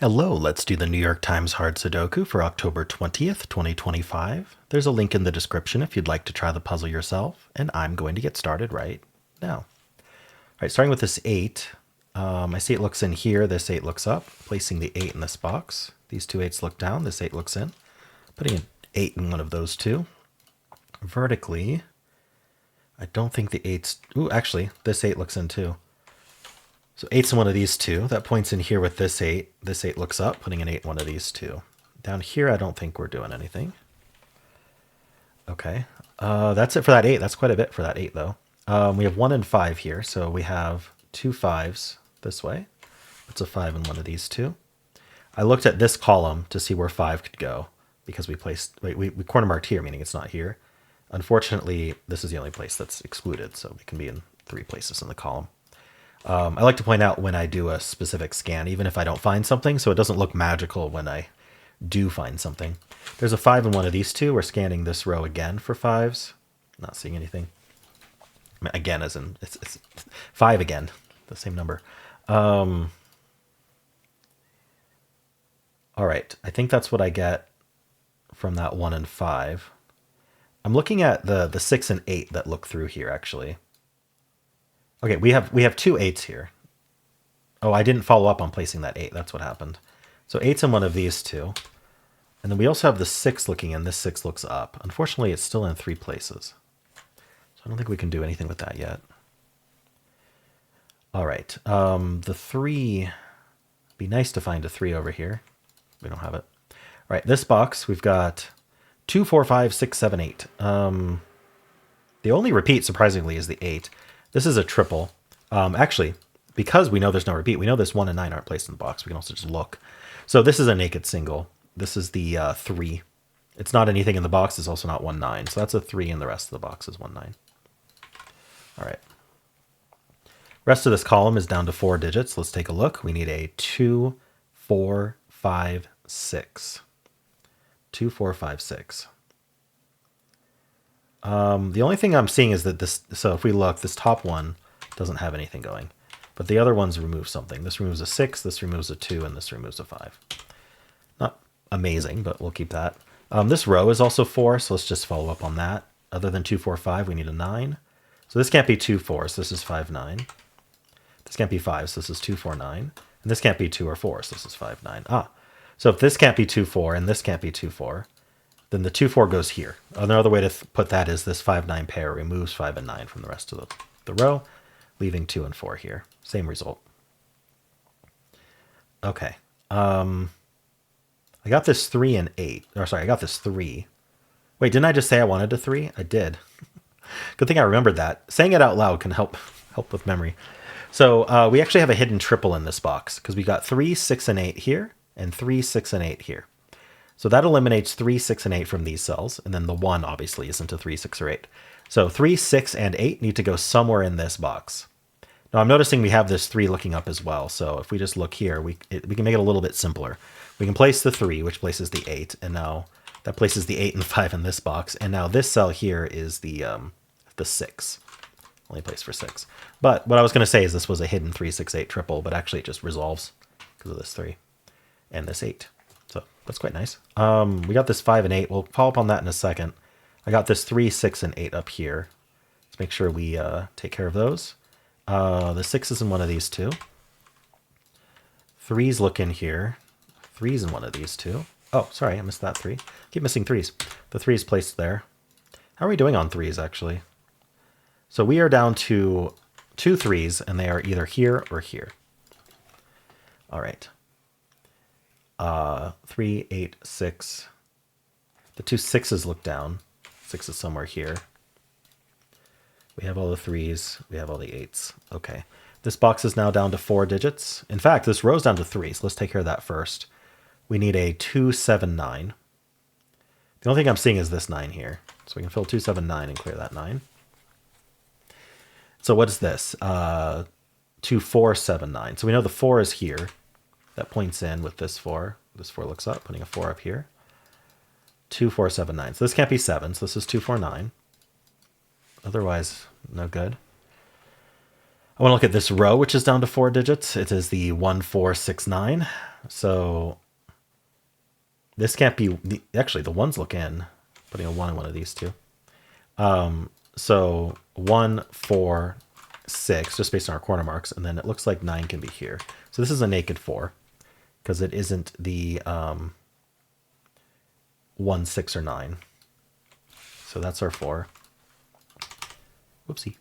Hello, let's do the New York Times Hard Sudoku for October 20th, 2025. There's a link in the description if you'd like to try the puzzle yourself, and I'm going to get started right now. All right, starting with this 8. I see it looks in here, this 8 looks up, placing the 8 in this box. These two 8s look down, this 8 looks in. Putting an 8 in one of those two. Vertically, I don't think the 8's... Ooh, actually, this 8 looks in too. So 8's in one of these two. That points in here with this 8. This 8 looks up, putting an 8 in one of these two. Down here, I don't think we're doing anything. Okay. That's it for that 8. That's quite a bit for that 8, though. We have 1 and 5 here, so we have 2 5s this way. It's a 5 in one of these two. I looked at this column to see where 5 could go, because we corner marked here, meaning it's not here. Unfortunately, this is the only place that's excluded, so it can be in 3 places in the column. I like to point out when I do a specific scan, even if I don't find something, so it doesn't look magical when I do find something. There's a 5 in one of these two. We're scanning this row again for 5s. Not seeing anything. I mean, again, as in, it's 5 again, the same number. All right, I think that's what I get from that 1 and 5. I'm looking at the 6 and 8 that look through here, actually. Okay, we have 2 8s here. Oh, I didn't follow up on placing that 8. That's what happened. So 8's in one of these two. And then we also have the 6 looking in. This 6 looks up. Unfortunately, it's still in 3 places. So I don't think we can do anything with that yet. All right. The 3... Be nice to find a 3 over here. We don't have it. All right, this box, we've got 2, 4, 5, 6, 7, 8. The only repeat, surprisingly, is the 8. This is a triple. Actually, because we know there's no repeat, we know this 1 and 9 aren't placed in the box. We can also just look. So this is a naked single. This is the 3. It's not anything in the box. It's also not 1, 9. So that's a 3, and the rest of the box is 1, 9. All right. Rest of this column is down to 4 digits. Let's take a look. We need a 2, 4, 5, 6. 2, 4, 5, 6. The only thing I'm seeing is that this, so if we look, this top one doesn't have anything going, but the other ones remove something. This removes a 6, this removes a 2, and this removes a 5. Not amazing, but we'll keep that. This row is also 4, so let's just follow up on that. Other than 2, 4, 5, we need a 9. So this can't be 2, 4, so this is 5, 9. This can't be 5, so this is 2, 4, 9. And this can't be 2 or 4, so this is 5, 9. So if this can't be 2, 4, and this can't be 2, 4, then the 2, 4 goes here. Another way to put that is this 5, 9 pair removes 5 and 9 from the rest of the row, leaving 2 and 4 here. Same result. Okay. I got this 3 and 8. Or sorry, I got this 3. Wait, didn't I just say I wanted a 3? I did. Good thing I remembered that. Saying it out loud can help with memory. So we actually have a hidden triple in this box because we got 3, 6, and 8 here, and 3, 6, and 8 here. So that eliminates 3, 6, and 8 from these cells, and then the 1 obviously isn't a 3, 6, or 8. So 3, 6, and 8 need to go somewhere in this box. Now I'm noticing we have this 3 looking up as well, so if we just look here, we can make it a little bit simpler. We can place the 3, which places the 8, and now that places the 8 and the 5 in this box, and now this cell here is the 6. Only place for 6. But what I was going to say is this was a hidden 3, 6, 8 triple, but actually it just resolves because of this 3 and this 8. So that's quite nice. We got this 5 and 8. We'll follow up on that in a second. I got this 3, 6, and 8 up here. Let's make sure we take care of those. The 6 is in one of these two. 3's look in here. 3's in one of these two. Oh, sorry, I missed that 3. Keep missing 3's. The 3 is placed there. How are we doing on 3's, actually? So we are down to 2 3's, and they are either here or here. All right. 3, 8, 6. The 2 6's look down. 6 is somewhere here. We have all the 3's. We have all the 8's. Okay. This box is now down to 4 digits. In fact, this row's down to 3, so let's take care of that first. We need a 2, 7, 9. The only thing I'm seeing is this 9 here. So we can fill 2, 7, 9 and clear that 9. So what is this? 2, 4, 7, 9. So we know the 4 is here. That points in with this 4. This 4 looks up, putting a 4 up here. 2, 4, 7, 9. So this can't be 7. So this is 2, 4, 9. Otherwise, no good. I want to look at this row, which is down to 4 digits. It is the 1469. So this can't be, actually the ones look in, putting a 1 in one of these two. So 1, 4, 6, just based on our corner marks, and then it looks like 9 can be here. So this is a naked 4, because it isn't the 1, 6, or 9. So that's our 4. Whoopsie.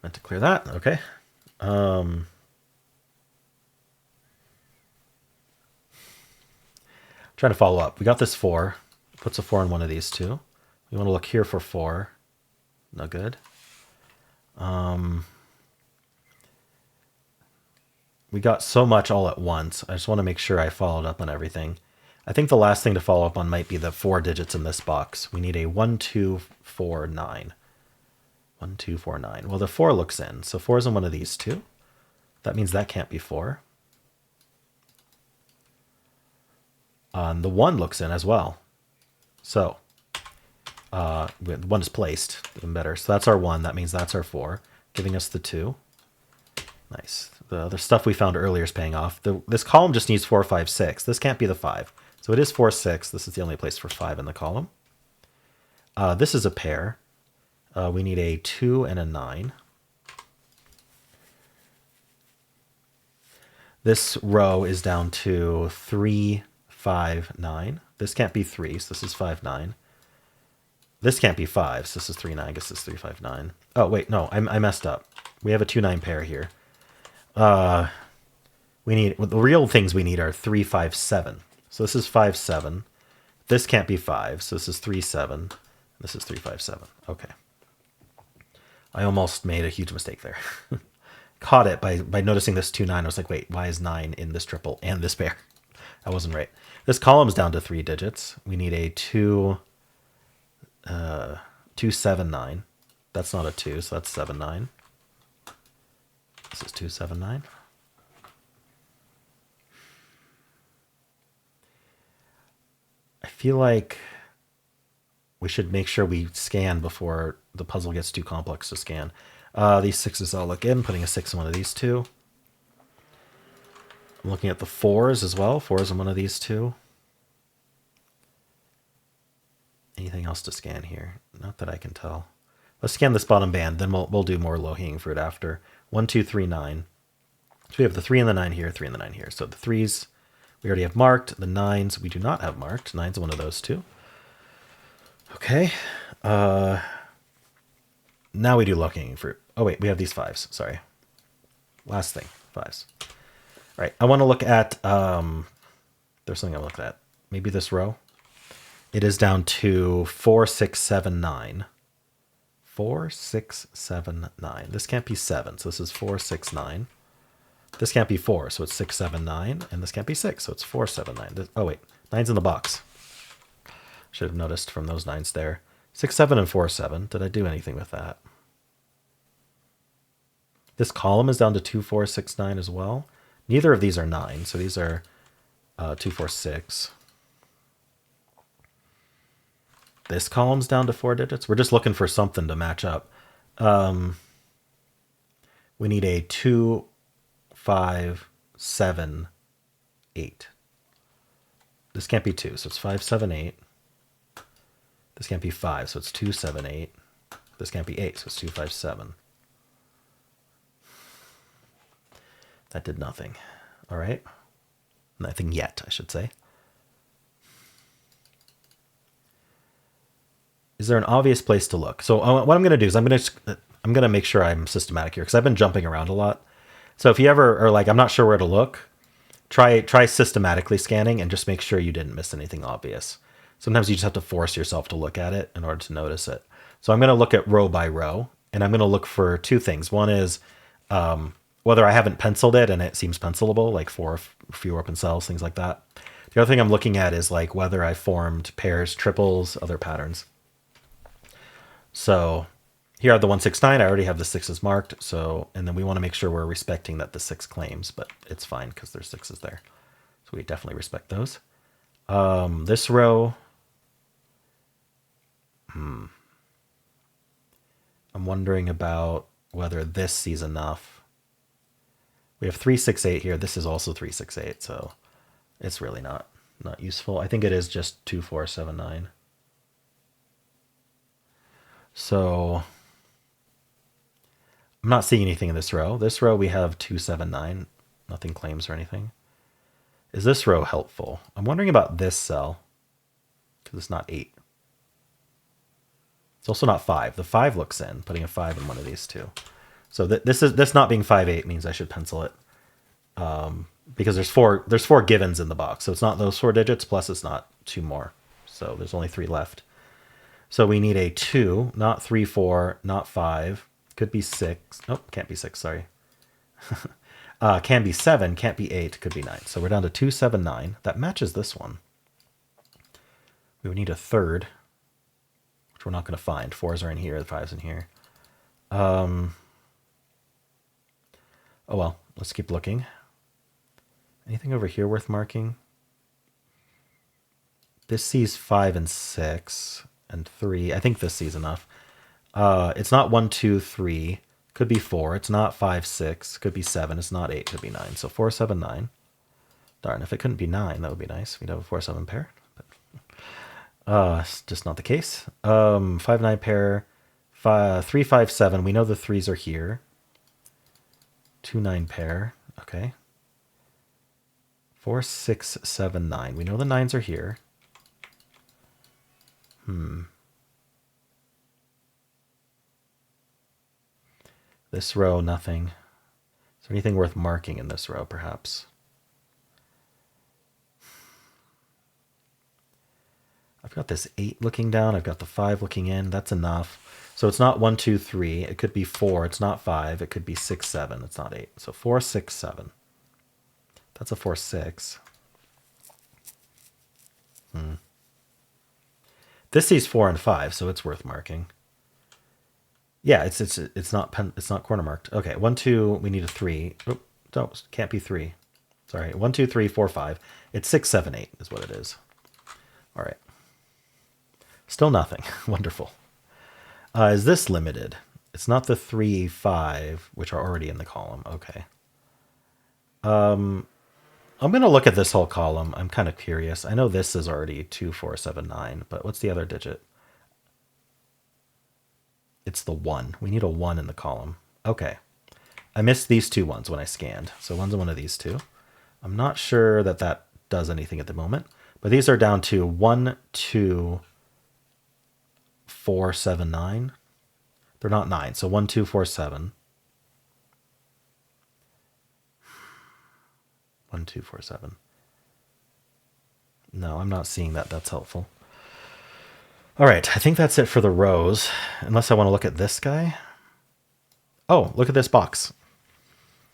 Meant to clear that. Okay. Trying to follow up. We got this 4. Puts a 4 in one of these two. We want to look here for 4. No good. We got so much all at once. I just want to make sure I followed up on everything. I think the last thing to follow up on might be the 4 digits in this box. We need a 1, 2, 4, 9. 1, 2, 4, 9. Well, the 4 looks in. So 4 is in one of these two. That means that can't be 4. The 1 looks in as well. So 1 is placed, even better. So that's our 1. That means that's our 4, giving us the 2. Nice. The other stuff we found earlier is paying off. This column just needs 4, 5, 6. This can't be the 5. So it is 4, 6. This is the only place for 5 in the column. This is a pair. We need a 2 and a 9. This row is down to 3, 5, 9. This can't be 3, so this is 5, 9. This can't be 5, so this is 3, 9. I guess this is 3, 5, 9. Oh, wait, no, I messed up. We have a 2, 9 pair here. We need, the real things we need are 3, 5, 7. So this is 5, 7. This can't be 5, so this is 3, 7. This is 3, 5, 7. Okay. I almost made a huge mistake there. Caught it by noticing this 2, 9. I was like, wait, why is 9 in this triple and this pair? That wasn't right. This column is down to 3 digits. We need a 2, 2, 7, 9. That's not a 2, so that's 7, 9. This is 2, 7, 9. I feel like we should make sure we scan before the puzzle gets too complex to scan. These 6s all look in, putting a 6 in one of these two. I'm looking at the 4s as well. 4s in one of these two. Anything else to scan here? Not that I can tell. Let's scan this bottom band, then we'll do more low-hanging fruit after. 1, 2, 3, 9. So we have the 3 and the 9 here, 3 and the 9 here. So the 3s we already have marked. The 9s we do not have marked. 9's one of those two. Okay. Now we do low-hanging fruit. Oh, wait, we have these 5s. Sorry. Last thing, 5s. All right, I want to look at, there's something I looked at. Maybe this row. It is down to 4, 6, 7, 9. 4, 6, 7, 9. This can't be 7, so this is 4, 6, 9. This can't be 4, so it's 6, 7, 9. And this can't be 6, so it's 4, 7, 9. Oh, wait, 9's in the box. Should have noticed from those 9s there. 6, 7, and 4, 7. Did I do anything with that? This column is down to 2, 4, 6, 9 as well. Neither of these are 9, so these are 2, 4, 6. This column's down to 4 digits. We're just looking for something to match up. We need a 2, 5, 7, 8. This can't be 2, so it's 5, 7, 8. This can't be 5, so it's 2, 7, 8. This can't be 8, so it's 2, 5, 7. That did nothing. All right. Nothing yet, I should say. Is there an obvious place to look? So what I'm going to do is I'm going to make sure I'm systematic here because I've been jumping around a lot. So if you ever are like, I'm not sure where to look, try systematically scanning and just make sure you didn't miss anything obvious. Sometimes you just have to force yourself to look at it in order to notice it. So I'm going to look at row by row, and I'm going to look for 2 things. One is whether I haven't penciled it and it seems pencilable, like 4 fewer open cells, things like that. The other thing I'm looking at is like whether I formed pairs, triples, other patterns. So here are the 1, 6, 9. I already have the 6s marked. So, and then we want to make sure we're respecting that the 6 claims, but it's fine because there's 6s there. So we definitely respect those. This row, I'm wondering about whether this sees enough. We have 368 here. This is also 368, so it's really not useful. I think it is just 2479. So I'm not seeing anything in this row. This row we have 279. Nothing claims or anything. Is this row helpful? I'm wondering about this cell because it's not 8. It's also not 5. The 5 looks in, putting a 5 in one of these two. So this not being 5-8 means I should pencil it. Because there's four givens in the box. So it's not those 4 digits, plus it's not 2 more. So there's only 3 left. So we need a 2, not 3, 4, not 5. Could be 6. Nope, can't be 6, sorry. Can be 7, can't be 8, could be 9. So we're down to 279. That matches this one. We would need a third, which we're not going to find. 4s are in here, the 5's in here. Oh well, let's keep looking. Anything over here worth marking? This sees 5 and 6 and 3. I think this sees enough. It's not 1, 2, 3. Could be 4. It's not 5, 6. Could be 7. It's not 8. Could be 9. So 4, 7, 9. Darn, if it couldn't be 9, that would be nice. We'd have a 4, 7 pair. But, it's just not the case. 5, 9 pair. 3, 5, 7. We know the 3s are here. 2, 9 pair. Okay. 4, 6, 7, 9. We know the 9s are here. This row, nothing. Is there anything worth marking in this row, perhaps? I've got this 8 looking down. I've got the 5 looking in. That's enough. So it's not 1, 2, 3. It could be 4. It's not 5. It could be 6, 7. It's not 8. So 4, 6, 7. That's a 4, 6. This sees 4 and 5, so it's worth marking. Yeah, it's not corner marked. Okay, 1, 2. We need a 3. Oh, no, can't be 3. Sorry, 1, 2, 3, 4, 5. It's 6, 7, 8 is what it is. All right. Still nothing. Wonderful. Is this limited? It's not the 3, 5, which are already in the column. Okay. I'm going to look at this whole column. I'm kind of curious. I know this is already 2, 4, 7, 9, but what's the other digit? It's the 1. We need a 1 in the column. Okay. I missed these 2 ones when I scanned. So one's one of these 2. I'm not sure that that does anything at the moment, but these are down to 1, 2, 4, 7, 9. They're not 9. So 1, 2, 4, 7. 1, 2, 4, 7. No, I'm not seeing that. That's helpful. All right, I think that's it for the rows, unless I want to look at this guy. Oh, look at this box.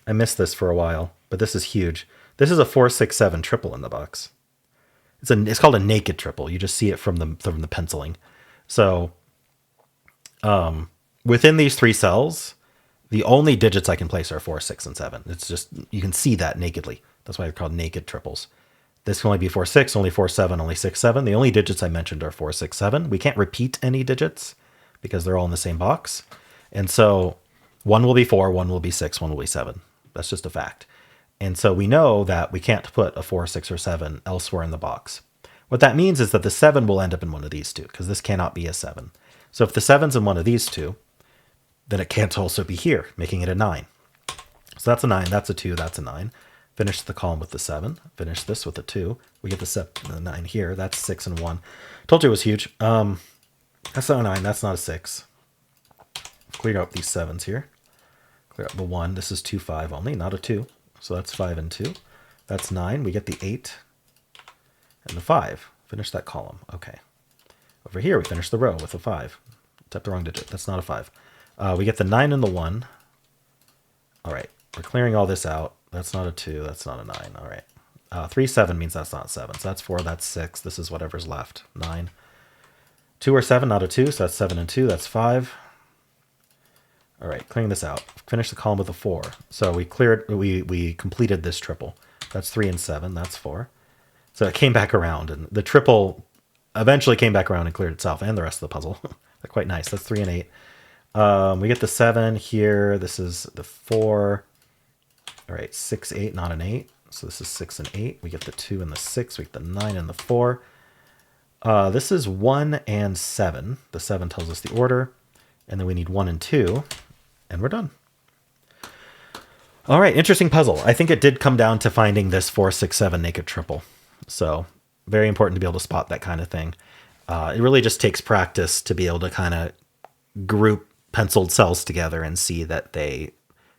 I missed this for a while, but this is huge. This is a 4, 6, 7 triple in the box. It's called a naked triple. You just see it from the penciling. So within these 3 cells, the only digits I can place are 4, 6, and 7. It's just, you can see that nakedly. That's why they're called naked triples. This can only be 4, 6, only 4, 7, only 6, 7. The only digits I mentioned are 4, 6, 7. We can't repeat any digits because they're all in the same box. And so 1 will be 4, 1 will be 6, 1 will be 7. That's just a fact. And so we know that we can't put a 4, 6, or 7 elsewhere in the box. What that means is that the 7 will end up in one of these two, because this cannot be a 7. So if the 7's in one of these two, then it can't also be here, making it a 9. So that's a 9, that's a 2, that's a 9. Finish the column with the 7. Finish this with a 2. We get the 7 and the 9 here. That's 6 and 1. Told you it was huge. That's not a 9. That's not a 6. Clear up these 7s here. Clear up the 1. This is 2, 5 only, not a 2. So that's 5 and 2. That's 9. We get the 8 and the 5. Finish that column. Okay. Over here, we finish the row with a 5. Type the wrong digit. That's not a 5. We get the 9 and the 1. All right. We're clearing all this out. That's not a 2. That's not a 9. All right. 3, 7 means that's not 7. So that's 4. That's 6. This is whatever's left. 9. 2 or 7, not a 2. So that's 7 and 2. That's 5. All right. Clearing this out. Finish the column with a 4. So we completed this triple. That's 3 and 7. That's 4. So it came back around. And the triple eventually came back around and cleared itself and the rest of the puzzle. They're quite nice. That's 3 and 8. We get the 7 here. This is the 4. All right, 6, 8, not an 8. So this is 6 and 8. We get the 2 and the 6. We get the 9 and the 4. This is 1 and 7. The 7 tells us the order. And then we need 1 and 2. And we're done. All right, interesting puzzle. I think it did come down to finding this 4, 6, 7 naked triple. So very important to be able to spot that kind of thing. It really just takes practice to be able to kind of group penciled cells together and see that they,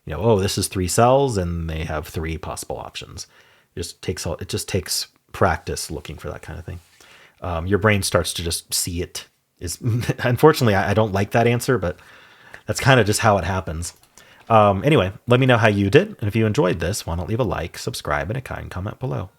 oh, this is 3 cells and they have 3 possible options. It just takes practice looking for that kind of thing. Your brain starts to just see it. Unfortunately, I don't like that answer, but that's kind of just how it happens. Anyway, let me know how you did. And if you enjoyed this, why not leave a like, subscribe, and a kind comment below.